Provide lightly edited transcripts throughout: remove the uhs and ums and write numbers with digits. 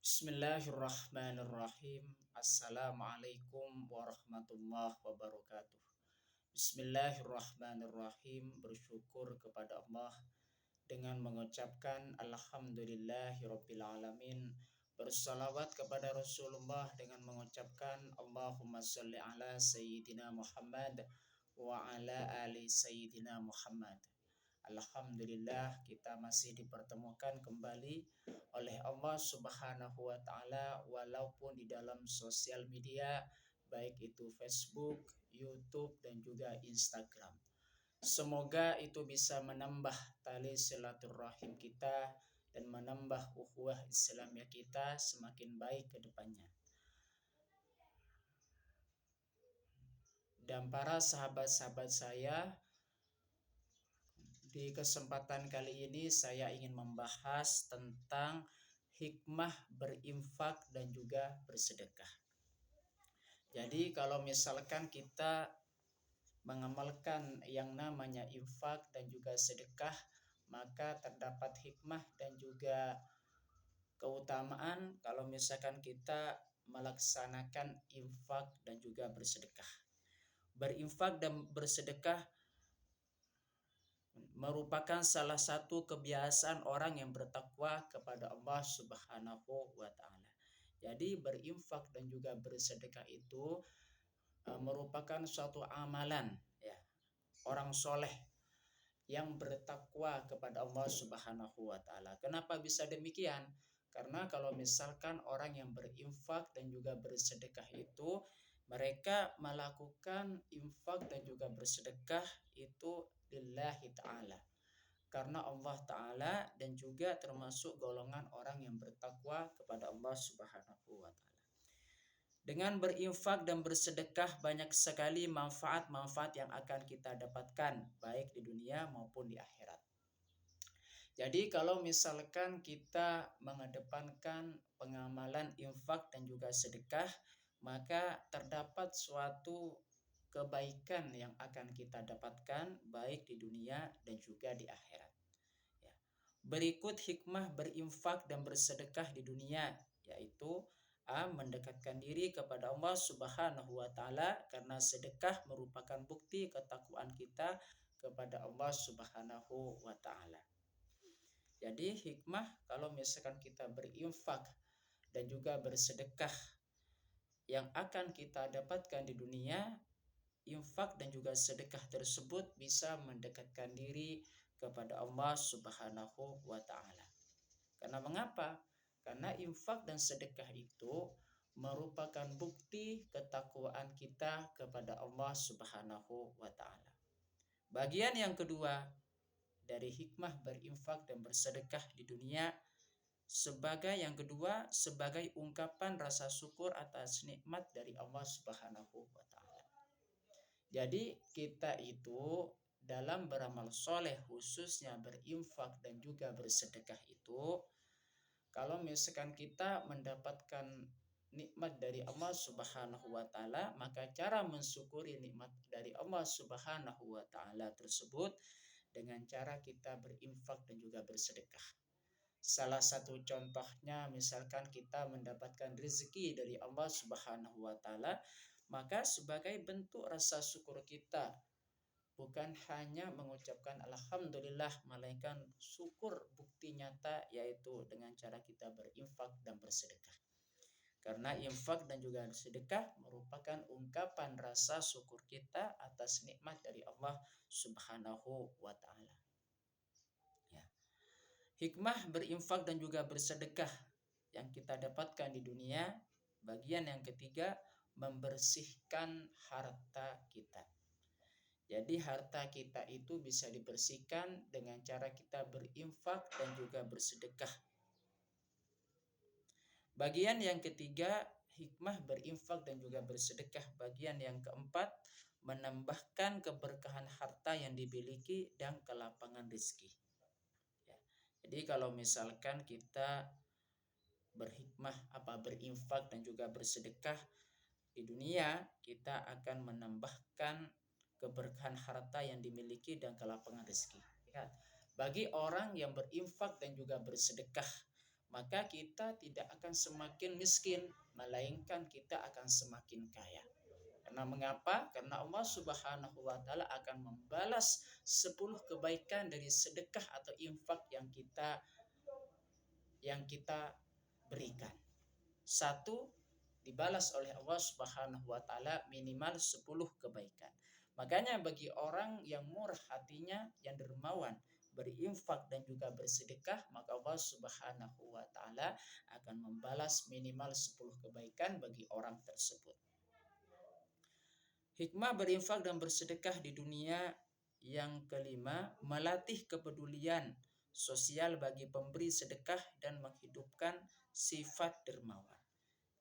Bismillahirrahmanirrahim. Assalamualaikum warahmatullahi wabarakatuh. Bismillahirrahmanirrahim. Bersyukur kepada Allah dengan mengucapkan Alhamdulillahirabbil alamin. Bersalawat kepada Rasulullah dengan mengucapkan Allahumma sholli ala Sayyidina Muhammad wa ala ali Sayyidina Muhammad. Alhamdulillah kita masih dipertemukan kembali oleh Allah Subhanahu wa taala walaupun di dalam sosial media baik itu Facebook, YouTube dan juga Instagram. Semoga itu bisa menambah tali silaturahim kita dan menambah ukhuwah Islamiyah kita semakin baik ke depannya. Dan para sahabat-sahabat saya, di kesempatan kali ini saya ingin membahas tentang hikmah berinfak dan juga bersedekah. Jadi kalau misalkan kita mengamalkan yang namanya infak dan juga sedekah, maka terdapat hikmah dan juga keutamaan kalau misalkan kita melaksanakan infak dan juga bersedekah. Berinfak dan bersedekah merupakan salah satu kebiasaan orang yang bertakwa kepada Allah Subhanahu wa taala. Jadi berinfak dan juga bersedekah itu merupakan suatu amalan ya orang soleh yang bertakwa kepada Allah Subhanahu wa taala. Kenapa bisa demikian? Karena kalau misalkan orang yang berinfak dan juga bersedekah itu mereka melakukan infak dan juga bersedekah itu lillahi ta'ala, karena Allah ta'ala dan juga termasuk golongan orang yang bertakwa kepada Allah Subhanahu wa taala. Dengan berinfak dan bersedekah banyak sekali manfaat-manfaat yang akan kita dapatkan baik di dunia maupun di akhirat. Jadi kalau misalkan kita mengedepankan pengamalan infak dan juga sedekah, maka terdapat suatu kebaikan yang akan kita dapatkan baik di dunia dan juga di akhirat. Ya. Berikut hikmah berinfak dan bersedekah di dunia, yaitu mendekatkan diri kepada Allah Subhanahu wa taala karena sedekah merupakan bukti ketakwaan kita kepada Allah Subhanahu wa taala. Jadi hikmah kalau misalkan kita berinfak dan juga bersedekah yang akan kita dapatkan di dunia, infak dan juga sedekah tersebut bisa mendekatkan diri kepada Allah Subhanahu wa taala. Karena mengapa? Karena infak dan sedekah itu merupakan bukti ketakwaan kita kepada Allah Subhanahu wa taala. Bagian yang kedua dari hikmah berinfak dan bersedekah di dunia sebagai ungkapan rasa syukur atas nikmat dari Allah Subhanahu wa taala. Jadi kita itu dalam beramal soleh khususnya berinfak dan juga bersedekah itu, kalau misalkan kita mendapatkan nikmat dari Allah Subhanahu wa taala, maka cara mensyukuri nikmat dari Allah Subhanahu wa taala tersebut dengan cara kita berinfak dan juga bersedekah. Salah satu contohnya misalkan kita mendapatkan rezeki dari Allah Subhanahu wa taala, maka sebagai bentuk rasa syukur kita bukan hanya mengucapkan alhamdulillah, melainkan syukur bukti nyata yaitu dengan cara kita berinfak dan bersedekah. Karena infak dan juga sedekah merupakan ungkapan rasa syukur kita atas nikmat dari Allah Subhanahu wa taala. Ya. Hikmah berinfak dan juga bersedekah yang kita dapatkan di dunia, bagian yang ketiga, membersihkan harta kita. Jadi harta kita itu bisa dibersihkan dengan cara kita berinfak dan juga bersedekah. Bagian yang ketiga, hikmah berinfak dan juga bersedekah. Bagian yang keempat, menambahkan keberkahan harta yang dimiliki dan kelapangan rezeki. Ya. Jadi kalau misalkan kita berinfak dan juga bersedekah di dunia, kita akan menambahkan keberkahan harta yang dimiliki dan kelapangan rezeki. Bagi orang yang berinfak dan juga bersedekah, maka kita tidak akan semakin miskin, melainkan kita akan semakin kaya. Karena mengapa? Karena Allah Subhanahu wa taala akan membalas 10 kebaikan dari sedekah atau infak yang kita berikan. Satu, dibalas oleh Allah Subhanahu wa taala minimal 10 kebaikan. Makanya bagi orang yang murah hatinya, yang dermawan, berinfak dan juga bersedekah, maka Allah Subhanahu wa taala akan membalas minimal 10 kebaikan bagi orang tersebut. Hikmah berinfak dan bersedekah di dunia yang kelima, melatih kepedulian sosial bagi pemberi sedekah dan menghidupkan sifat dermawan.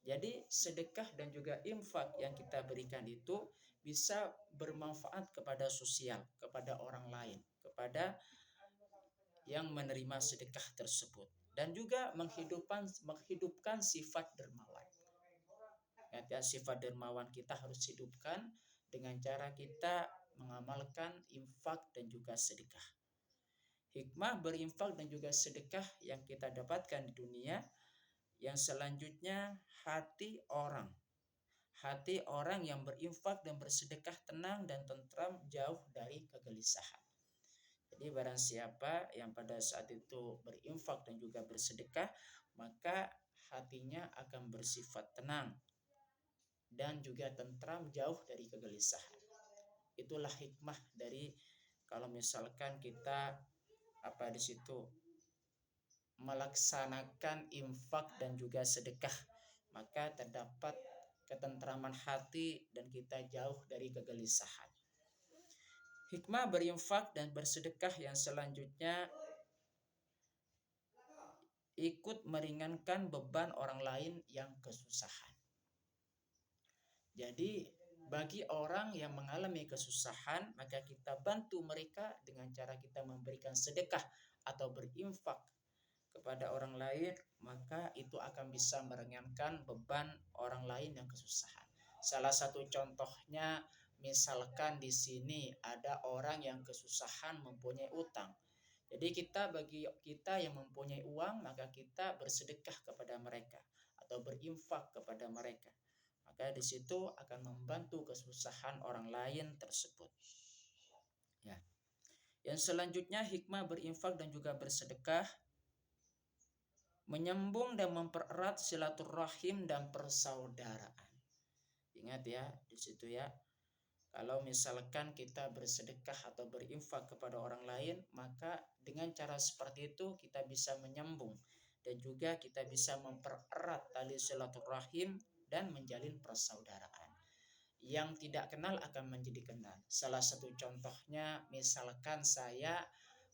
Jadi sedekah dan juga infak yang kita berikan itu bisa bermanfaat kepada sosial, kepada orang lain, kepada yang menerima sedekah tersebut, dan juga menghidupkan sifat dermawan. Ya, sifat dermawan kita harus hidupkan dengan cara kita mengamalkan infak dan juga sedekah. Hikmah berinfak dan juga sedekah yang kita dapatkan di dunia yang selanjutnya, hati orang yang berinfak dan bersedekah tenang dan tentram, jauh dari kegelisahan. Jadi barang siapa yang pada saat itu berinfak dan juga bersedekah, maka hatinya akan bersifat tenang dan juga tentram, jauh dari kegelisahan. Itulah hikmah dari kalau misalkan kita di situ melaksanakan infak dan juga sedekah, maka terdapat ketentraman hati dan kita jauh dari kegelisahan. Hikmah berinfak dan bersedekah yang selanjutnya, ikut meringankan beban orang lain yang kesusahan. Jadi bagi orang yang mengalami kesusahan, maka kita bantu mereka dengan cara kita memberikan sedekah atau berinfak kepada orang lain, maka itu akan bisa meringankan beban orang lain yang kesusahan. Salah satu contohnya, misalkan di sini ada orang yang kesusahan mempunyai utang. Jadi bagi kita yang mempunyai uang, maka kita bersedekah kepada mereka atau berinfak kepada mereka. Maka di situ akan membantu kesusahan orang lain tersebut. Ya. Yang selanjutnya, hikmah berinfak dan juga bersedekah menyambung dan mempererat silaturahim dan persaudaraan. Ingat ya, di situ ya. Kalau misalkan kita bersedekah atau berinfak kepada orang lain, maka dengan cara seperti itu kita bisa menyambung dan juga kita bisa mempererat tali silaturahim dan menjalin persaudaraan. Yang tidak kenal akan menjadi kenal. Salah satu contohnya, misalkan saya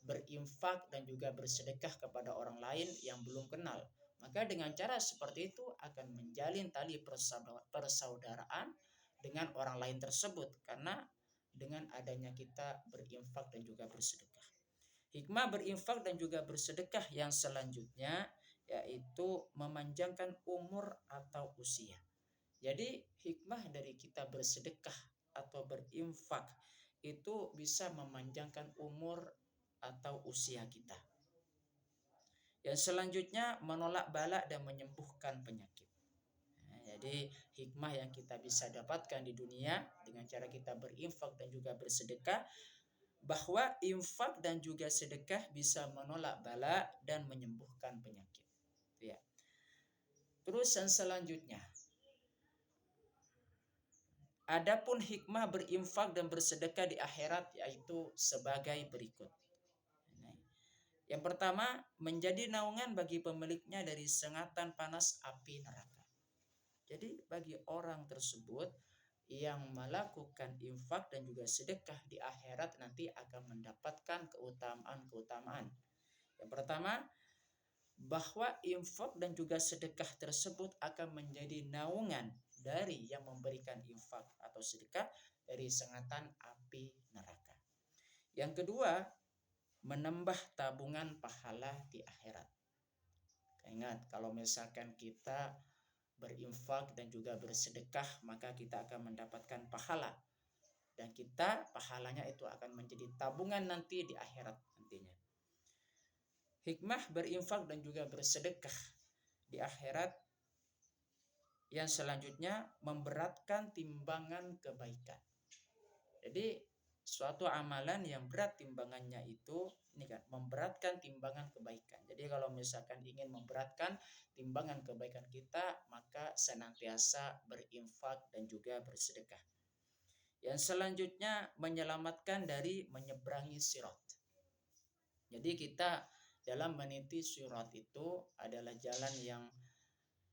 berinfak dan juga bersedekah kepada orang lain yang belum kenal, maka dengan cara seperti itu akan menjalin tali persaudaraan dengan orang lain tersebut, karena dengan adanya kita berinfak dan juga bersedekah. Hikmah berinfak dan juga bersedekah yang selanjutnya yaitu memanjangkan umur atau usia. Jadi hikmah dari kita bersedekah atau berinfak itu bisa memanjangkan umur atau usia kita. Yang selanjutnya, menolak bala dan menyembuhkan penyakit. Jadi hikmah yang kita bisa dapatkan di dunia dengan cara kita berinfak dan juga bersedekah, bahwa infak dan juga sedekah bisa menolak bala dan menyembuhkan penyakit. Ya. Terus yang selanjutnya, adapun hikmah berinfak dan bersedekah di akhirat yaitu sebagai berikut. Yang pertama, menjadi naungan bagi pemiliknya dari sengatan panas api neraka. Jadi bagi orang tersebut yang melakukan infak dan juga sedekah di akhirat nanti akan mendapatkan keutamaan-keutamaan. Yang pertama, bahwa infak dan juga sedekah tersebut akan menjadi naungan dari yang memberikan infak atau sedekah dari sengatan api neraka. Yang kedua, menambah tabungan pahala di akhirat. Ingat, kalau misalkan kita berinfak dan juga bersedekah, maka kita akan mendapatkan pahala, dan pahalanya itu akan menjadi tabungan nanti di akhirat nantinya. Hikmah berinfak dan juga bersedekah di akhirat yang selanjutnya memberatkan timbangan kebaikan. Jadi suatu amalan yang berat timbangannya itu ini kan memberatkan timbangan kebaikan. Jadi kalau misalkan ingin memberatkan timbangan kebaikan kita, maka senantiasa berinfak dan juga bersedekah. Yang selanjutnya menyelamatkan dari menyeberangi sirat. Jadi kita dalam meniti sirat itu adalah jalan yang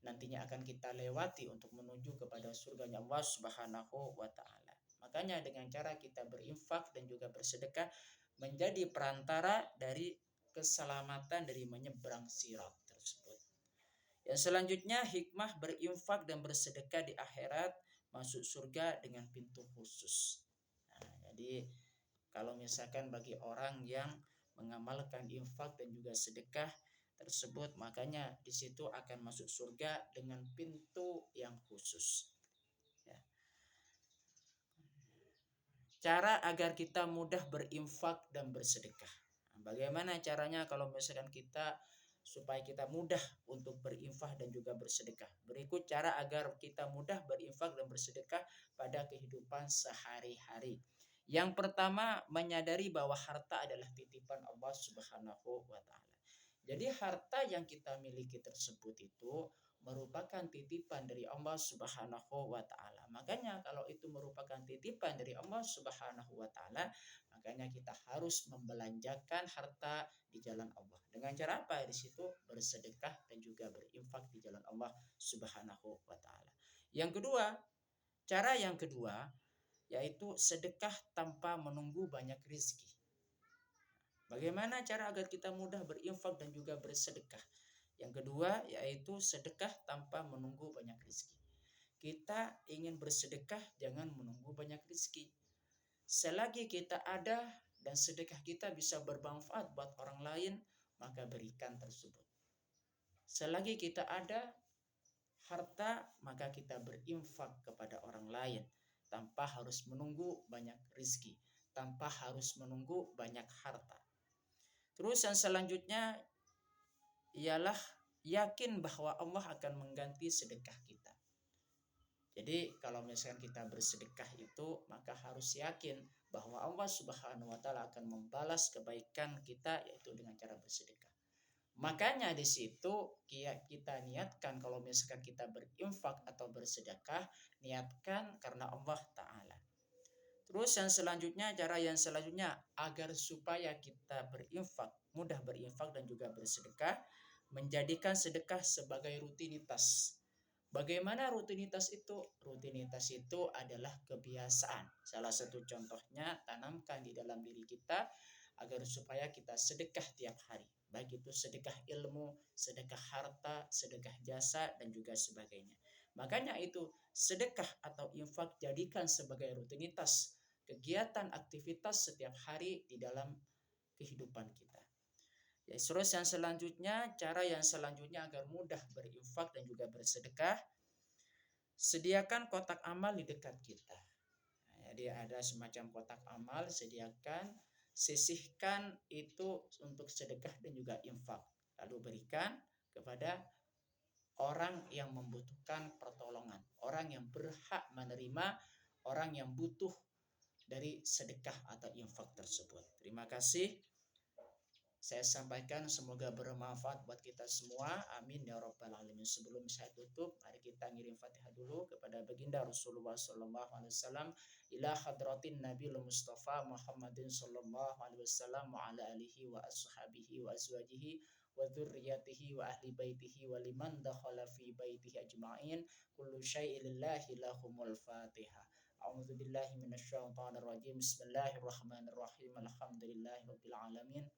nantinya akan kita lewati untuk menuju kepada surganya Allah Subhanahu wa taala. Makanya dengan cara kita berinfak dan juga bersedekah menjadi perantara dari keselamatan dari menyeberang sirat tersebut. Yang selanjutnya hikmah berinfak dan bersedekah di akhirat masuk surga dengan pintu khusus. Nah, jadi kalau misalkan bagi orang yang mengamalkan infak dan juga sedekah tersebut, makanya di situ akan masuk surga dengan pintu yang khusus. Ya. Cara agar kita mudah berinfak dan bersedekah. Nah, bagaimana caranya kalau misalkan kita supaya kita mudah untuk berinfak dan juga bersedekah? Berikut cara agar kita mudah berinfak dan bersedekah pada kehidupan sehari-hari. Yang pertama, menyadari bahwa harta adalah titipan Allah Subhanahu wa taala. Jadi harta yang kita miliki tersebut itu merupakan titipan dari Allah Subhanahu wa taala. Makanya kalau itu merupakan titipan dari Allah Subhanahu wa taala, makanya kita harus membelanjakan harta di jalan Allah. Dengan cara apa? Di situ bersedekah dan juga berinfak di jalan Allah Subhanahu wa taala. Cara yang kedua yaitu sedekah tanpa menunggu banyak rezeki. Bagaimana cara agar kita mudah berinfak dan juga bersedekah? Yang kedua yaitu sedekah tanpa menunggu banyak rezeki. Kita ingin bersedekah jangan menunggu banyak rezeki. Selagi kita ada dan sedekah kita bisa bermanfaat buat orang lain, maka berikan tersebut. Selagi kita ada harta, maka kita berinfak kepada orang lain tanpa harus menunggu banyak rezeki, tanpa harus menunggu banyak harta. Terus yang selanjutnya ialah yakin bahwa Allah akan mengganti sedekah kita. Jadi kalau misalkan kita bersedekah itu maka harus yakin bahwa Allah Subhanahu wa taala akan membalas kebaikan kita yaitu dengan cara bersedekah. Makanya di situ kita niatkan kalau misalkan kita berinfak atau bersedekah, niatkan karena Allah taala. Terus cara yang selanjutnya agar supaya kita berinfak, mudah berinfak dan juga bersedekah, menjadikan sedekah sebagai rutinitas. Bagaimana rutinitas itu? Rutinitas itu adalah kebiasaan. Salah satu contohnya tanamkan di dalam diri kita agar supaya kita sedekah tiap hari. Baik itu sedekah ilmu, sedekah harta, sedekah jasa dan juga sebagainya. Makanya itu sedekah atau infak jadikan sebagai rutinitas kegiatan aktivitas setiap hari di dalam kehidupan kita. Ya, terus cara yang selanjutnya agar mudah berinfak dan juga bersedekah, sediakan kotak amal di dekat kita. Nah, jadi ada semacam kotak amal, sisihkan itu untuk sedekah dan juga infak. Lalu berikan kepada orang yang membutuhkan pertolongan, orang yang berhak menerima, orang yang butuh dari sedekah atau infak tersebut. Terima kasih. Saya sampaikan semoga bermanfaat buat kita semua. Amin ya rabbal alamin. Sebelum saya tutup, mari kita ngirim Fatihah dulu kepada baginda Rasulullah sallallahu alaihi wasallam, ila hadratin Nabil Mustafa Muhammadin sallallahu alaihi wasallam wa ala alihi wa ashabihi wa azwajihi wa dzurriyyatihi wa ahli baitihi wa liman dakhala fi baitihi ajma'in. Kullu syai'in lillahi lahumul Fatihah. A'udzu billahi minasyaitonir rajim. Bismillahirrahmanirrahim. Alhamdulillahirabbil alamin.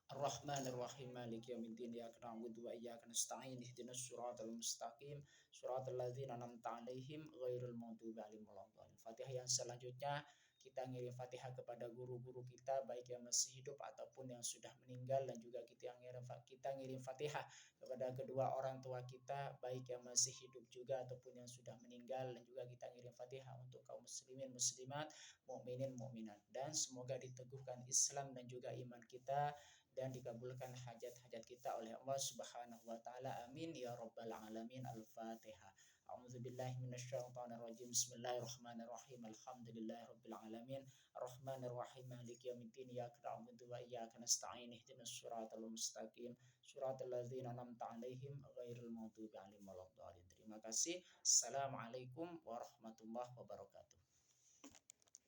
Ar-Rahmanir Rahim Maliki Yaumiddin. Iyyaka na'budu wa iyyaka nasta'in. Ihdinas siratal mustaqim. Siratal ladzina an'amta 'alaihim ghairil maghdubi 'alaihim waladdallin. Fatihah yang selanjutnya kita ngirim Fatihah kepada guru-guru kita baik yang masih hidup ataupun yang sudah meninggal, dan juga kita ngirim Fatihah kepada kedua orang tua kita baik yang masih hidup juga ataupun yang sudah meninggal, dan juga kita ngirim Fatihah untuk kaum muslimin muslimat, mukminin mukminat, dan semoga diteguhkan Islam dan juga iman kita dan dikabulkan hajat-hajat kita oleh Allah Subhanahu wa taala. Amin ya rabbal alamin. Al-Fatihah. A'udzubillahi minasyaitonirrajim. Bismillahirrahmanirrahim. Alhamdulillahirabbil alamin. Arrahmanirrahim. Maliki yaumiddin. Iyyaka na'budu wa iyyaka nasta'in. Ihdinas siratal mustaqim. Siratal ladzina an'amta 'alaihim ghairil maghdubi 'alaihim waladdallin. Terima kasih. Assalamualaikum warahmatullahi wabarakatuh.